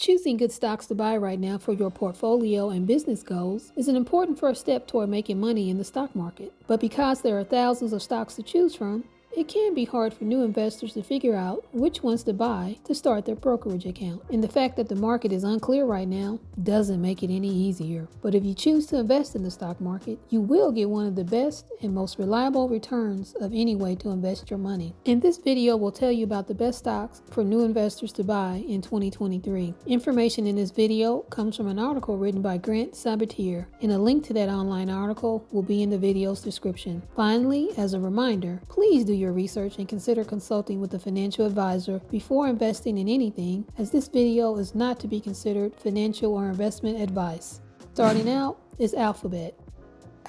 Choosing good stocks to buy right now for your portfolio and business goals is an important first step toward making money in the stock market. But because there are thousands of stocks to choose from, it can be hard for new investors to figure out which ones to buy to start their brokerage account. And the fact that the market is unclear right now doesn't make it any easier. But if you choose to invest in the stock market, you will get one of the best and most reliable returns of any way to invest your money. And this video will tell you about the best stocks for new investors to buy in 2023. Information in this video comes from an article written by Grant Sabatier, and a link to that online article will be in the video's description. Finally, as a reminder, please do your research and consider consulting with a financial advisor before investing in anything, as this video is not to be considered financial or investment advice. Starting out is Alphabet.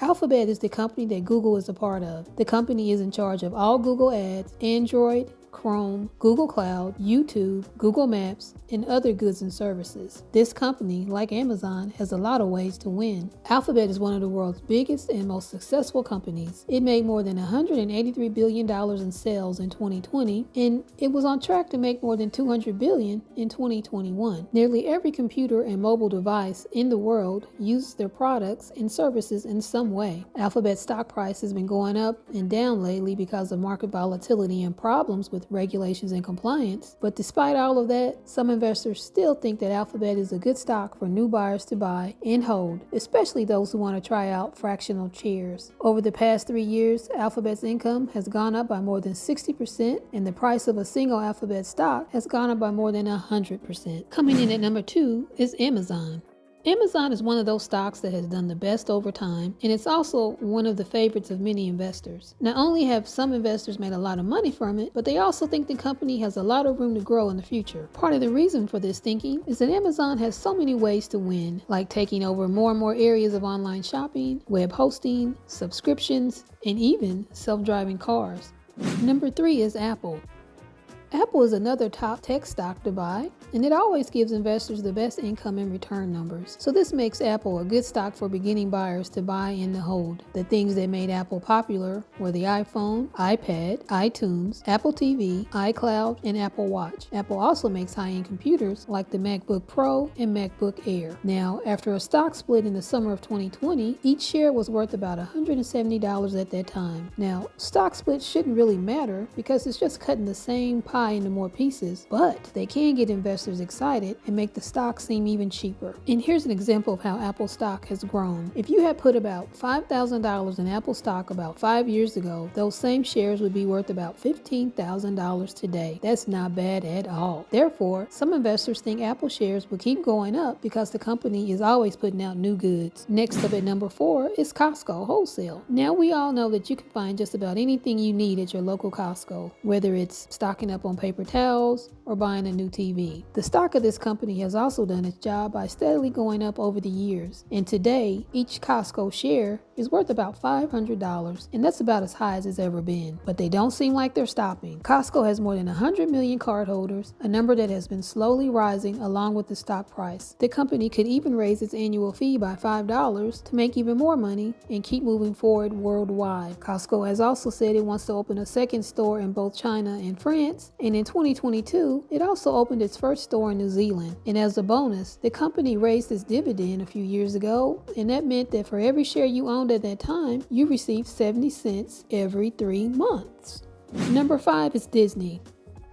Alphabet is the company that Google is a part of. The company is in charge of all Google Ads, Android, Chrome, Google Cloud, YouTube, Google Maps, and other goods and services. This company, like Amazon, has a lot of ways to win. Alphabet is one of the world's biggest and most successful companies. It made more than $183 billion in sales in 2020, and it was on track to make more than $200 billion in 2021. Nearly every computer and mobile device in the world uses their products and services in some way. Alphabet's stock price has been going up and down lately because of market volatility and problems with regulations and compliance, but despite all of that, some investors still think that Alphabet is a good stock for new buyers to buy and hold, especially those who want to try out fractional shares. Over the past 3 years, Alphabet's income has gone up by more than 60%, and the price of a single Alphabet stock has gone up by more than 100%. Coming in at number 2 is Amazon. Amazon is one of those stocks that has done the best over time, and it's also one of the favorites of many investors. Not only have some investors made a lot of money from it, but they also think the company has a lot of room to grow in the future. Part of the reason for this thinking is that Amazon has so many ways to win, like taking over more and more areas of online shopping, web hosting, subscriptions, and even self-driving cars. Number 3 is Apple. Apple is another top tech stock to buy, and it always gives investors the best income and return numbers. So this makes Apple a good stock for beginning buyers to buy and to hold. The things that made Apple popular were the iPhone, iPad, iTunes, Apple TV, iCloud, and Apple Watch. Apple also makes high-end computers like the MacBook Pro and MacBook Air. Now, after a stock split in the summer of 2020, each share was worth about $170 at that time. Now, stock splits shouldn't really matter because it's just cutting the same pie into more pieces, but they can get investors excited and make the stock seem even cheaper. And here's an example of how Apple stock has grown. If you had put about $5,000 in Apple stock about 5 years ago, those same shares would be worth about $15,000 today. That's not bad at all. Therefore, some investors think Apple shares will keep going up because the company is always putting out new goods. Next up at number 4 is Costco Wholesale. Now we all know that you can find just about anything you need at your local Costco, whether it's stocking up on paper towels or buying a new TV. The stock of this company has also done its job by steadily going up over the years, and today each Costco share is worth about $500, and that's about as high as it's ever been. But they don't seem like they're stopping. Costco has more than 100 million cardholders, a number that has been slowly rising along with the stock price. The company could even raise its annual fee by $5 to make even more money and keep moving forward worldwide. Costco has also said it wants to open a second store in both China and France, and in 2022, it also opened its first store in New Zealand. And as a bonus, the company raised its dividend a few years ago, and that meant that for every share you owned at that time, you received 70 cents every 3 months. Number 5 is Disney.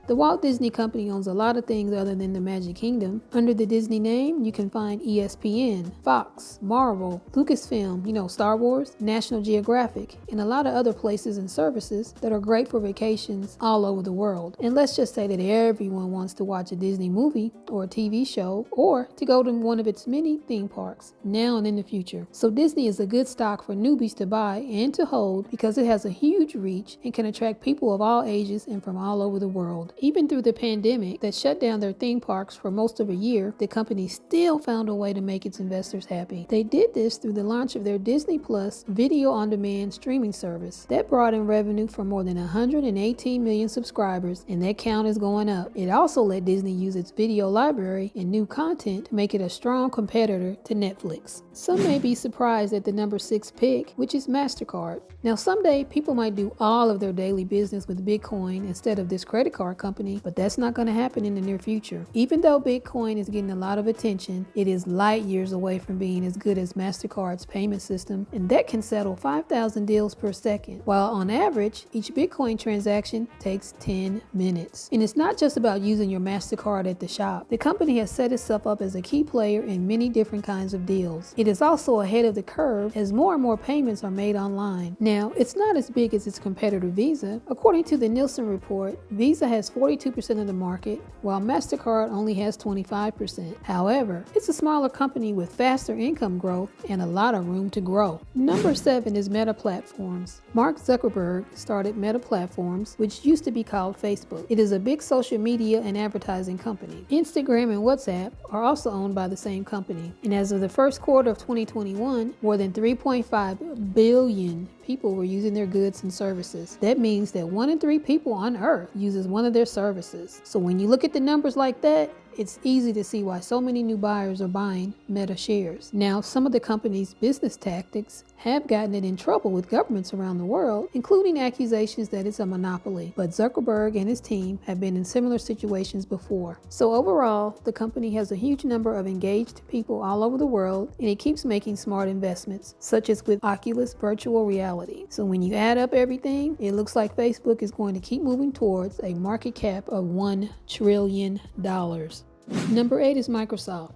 The Walt Disney Company owns a lot of things other than the Magic Kingdom. Under the Disney name, you can find ESPN, Fox, Marvel, Lucasfilm, Star Wars, National Geographic, and a lot of other places and services that are great for vacations all over the world. And let's just say that everyone wants to watch a Disney movie or a TV show or to go to one of its many theme parks now and in the future. So Disney is a good stock for newbies to buy and to hold because it has a huge reach and can attract people of all ages and from all over the world. Even through the pandemic that shut down their theme parks for most of a year, the company still found a way to make its investors happy. They did this through the launch of their Disney Plus video-on-demand streaming service. That brought in revenue for more than 118 million subscribers, and that count is going up. It also let Disney use its video library and new content to make it a strong competitor to Netflix. Some may be surprised at the number 6 pick, which is MasterCard. Now someday people might do all of their daily business with Bitcoin instead of this credit card company, but that's not going to happen in the near future. Even though Bitcoin is getting a lot of attention, it is light years away from being as good as MasterCard's payment system, and that can settle 5,000 deals per second, while on average, each Bitcoin transaction takes 10 minutes. And it's not just about using your MasterCard at the shop. The company has set itself up as a key player in many different kinds of deals. It is also ahead of the curve as more and more payments are made online. Now, it's not as big as its competitor Visa. According to the Nielsen report, Visa has 42% of the market, while MasterCard only has 25%. However, it's a smaller company with faster income growth and a lot of room to grow. Number 7 is Meta Platforms. Mark Zuckerberg started Meta Platforms, which used to be called Facebook. It is a big social media and advertising company. Instagram and WhatsApp are also owned by the same company. And as of the first quarter of 2021, more than 3.5 billion people were using their goods and services. That means that 1 in 3 people on Earth uses one of their services. So when you look at the numbers like that, it's easy to see why so many new buyers are buying Meta shares. Now, some of the company's business tactics have gotten it in trouble with governments around the world, including accusations that it's a monopoly. But Zuckerberg and his team have been in similar situations before. So overall, the company has a huge number of engaged people all over the world, and it keeps making smart investments, such as with Oculus virtual reality. So when you add up everything, it looks like Facebook is going to keep moving towards a market cap of $1 trillion. Number 8 is Microsoft.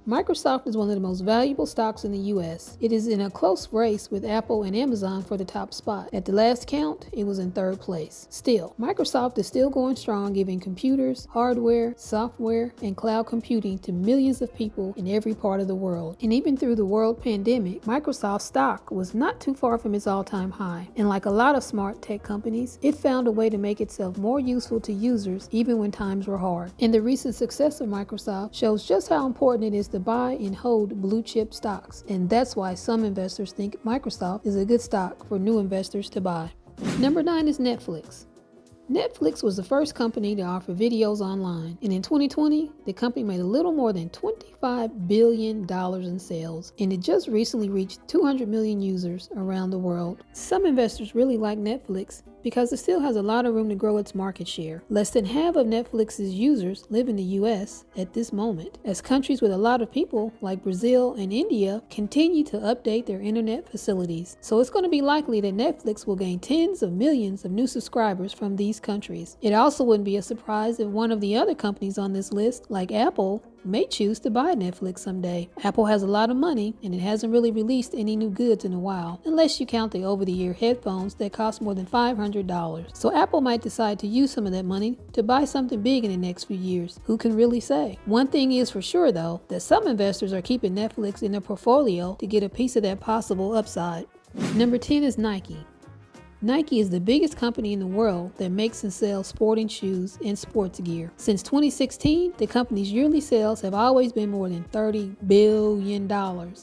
Microsoft is one of the most valuable stocks in the US. It is in a close race with Apple and Amazon for the top spot. At the last count, it was in 3rd place. Still, Microsoft is still going strong, giving computers, hardware, software, and cloud computing to millions of people in every part of the world. And even through the world pandemic, Microsoft stock was not too far from its all-time high. And like a lot of smart tech companies, it found a way to make itself more useful to users even when times were hard. And the recent success of Microsoft shows just how important it is to buy and hold blue chip stocks, and that's why some investors think Microsoft is a good stock for new investors to buy. Number 9 is Netflix. Netflix was the first company to offer videos online, and in 2020, the company made a little more than $25 billion in sales, and it just recently reached 200 million users around the world. Some investors really like Netflix because it still has a lot of room to grow its market share. Less than half of Netflix's users live in the US at this moment, as countries with a lot of people like Brazil and India continue to update their internet facilities. So it's going to be likely that Netflix will gain tens of millions of new subscribers from these countries. It also wouldn't be a surprise if one of the other companies on this list, like Apple, may choose to buy Netflix someday. Apple has a lot of money, and it hasn't really released any new goods in a while, unless you count the over-the-ear headphones that cost more than $500. So Apple might decide to use some of that money to buy something big in the next few years. Who can really say? One thing is for sure, though, that some investors are keeping Netflix in their portfolio to get a piece of that possible upside. Number 10 is Nike. Nike is the biggest company in the world that makes and sells sporting shoes and sports gear. Since 2016, the company's yearly sales have always been more than $30 billion.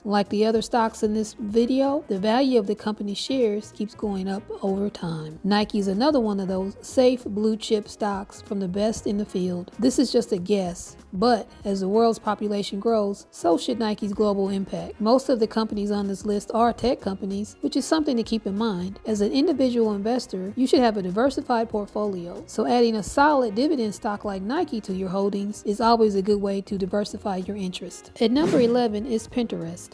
Like the other stocks in this video, the value of the company's shares keeps going up over time. Nike is another one of those safe blue chip stocks from the best in the field. This is just a guess, but as the world's population grows, so should Nike's global impact. Most of the companies on this list are tech companies, which is something to keep in mind. As an individual investor, you should have a diversified portfolio. So adding a solid dividend stock like Nike to your holdings is always a good way to diversify your interest. At number 11 is Pinterest.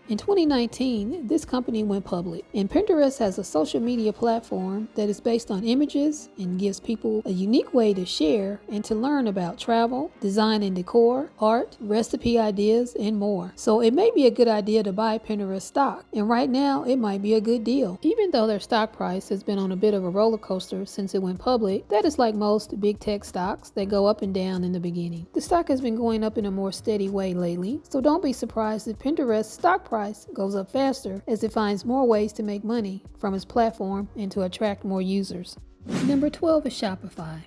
In 2019, this company went public, and Pinterest has a social media platform that is based on images and gives people a unique way to share and to learn about travel, design and decor, art, recipe ideas, and more. So it may be a good idea to buy Pinterest stock, and right now it might be a good deal. Even though their stock price has been on a bit of a roller coaster since it went public, that is like most big tech stocks that go up and down in the beginning. The stock has been going up in a more steady way lately, so don't be surprised if Pinterest's stock price goes up faster as it finds more ways to make money from its platform and to attract more users. Number 12 is Shopify.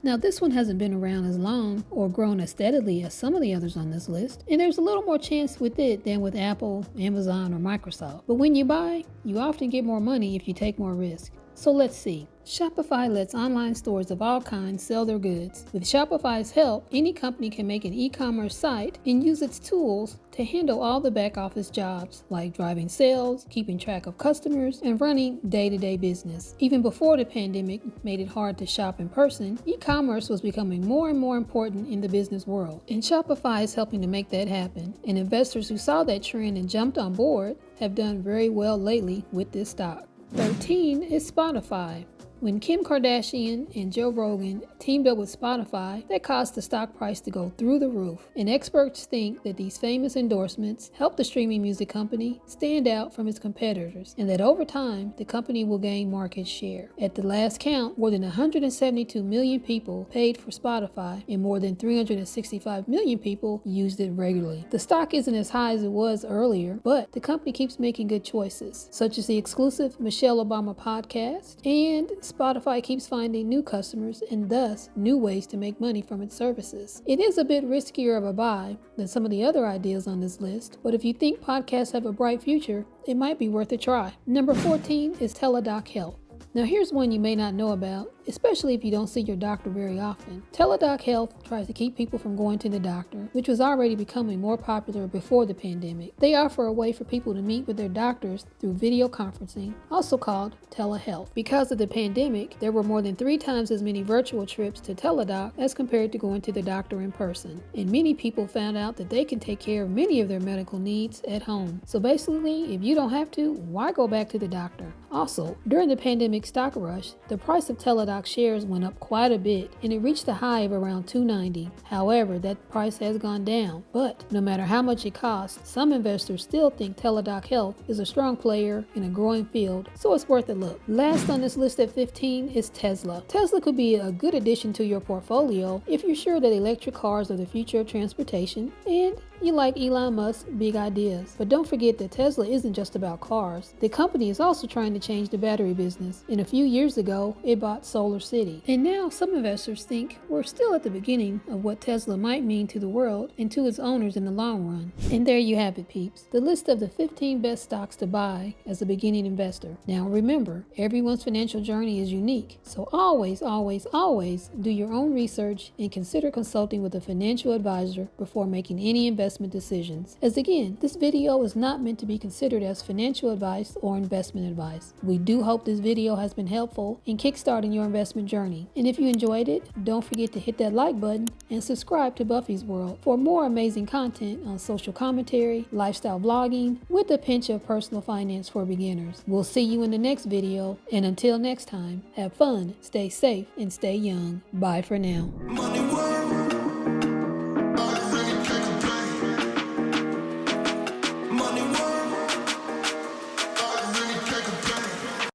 Now this one hasn't been around as long or grown as steadily as some of the others on this list, and there's a little more chance with it than with Apple, Amazon, or Microsoft. But when you buy, you often get more money if you take more risk. So let's see. Shopify lets online stores of all kinds sell their goods. With Shopify's help, any company can make an e-commerce site and use its tools to handle all the back office jobs, like driving sales, keeping track of customers, and running day-to-day business. Even before the pandemic made it hard to shop in person, e-commerce was becoming more and more important in the business world. And Shopify is helping to make that happen. And investors who saw that trend and jumped on board have done very well lately with this stock. 13 is Spotify. When Kim Kardashian and Joe Rogan teamed up with Spotify, that caused the stock price to go through the roof. And experts think that these famous endorsements help the streaming music company stand out from its competitors, and that over time, the company will gain market share. At the last count, more than 172 million people paid for Spotify, and more than 365 million people used it regularly. The stock isn't as high as it was earlier, but the company keeps making good choices, such as the exclusive Michelle Obama podcast, and Spotify keeps finding new customers and thus new ways to make money from its services. It is a bit riskier of a buy than some of the other ideas on this list, but if you think podcasts have a bright future, it might be worth a try. Number 14 is Teladoc Health. Now here's one you may not know about, especially if you don't see your doctor very often. Teladoc Health tries to keep people from going to the doctor, which was already becoming more popular before the pandemic. They offer a way for people to meet with their doctors through video conferencing, also called telehealth. Because of the pandemic, there were more than 3 times as many virtual trips to Teladoc as compared to going to the doctor in person. And many people found out that they can take care of many of their medical needs at home. So basically, if you don't have to, why go back to the doctor? Also, during the pandemic stock rush, the price of Teladoc shares went up quite a bit, and it reached a high of around $2.90. However, that price has gone down, but no matter how much it costs, some investors still think Teladoc Health is a strong player in a growing field, so it's worth a look. Last on this list at 15 is Tesla. Tesla could be a good addition to your portfolio if you're sure that electric cars are the future of transportation and you like Elon Musk's big ideas. But don't forget that Tesla isn't just about cars. The company is also trying to change the battery business. And a few years ago, it bought Solar City. And now some investors think we're still at the beginning of what Tesla might mean to the world and to its owners in the long run. And there you have it, peeps. The list of the 15 best stocks to buy as a beginning investor. Now remember, everyone's financial journey is unique. So always, always, always do your own research and consider consulting with a financial advisor before making any investment decisions. As again, this video is not meant to be considered as financial advice or investment advice. We do hope this video has been helpful in kickstarting your investment journey. And if you enjoyed it, don't forget to hit that like button and subscribe to Buffy's World for more amazing content on social commentary, lifestyle vlogging, with a pinch of personal finance for beginners. We'll see you in the next video, and until next time, have fun, stay safe, and stay young. Bye for now.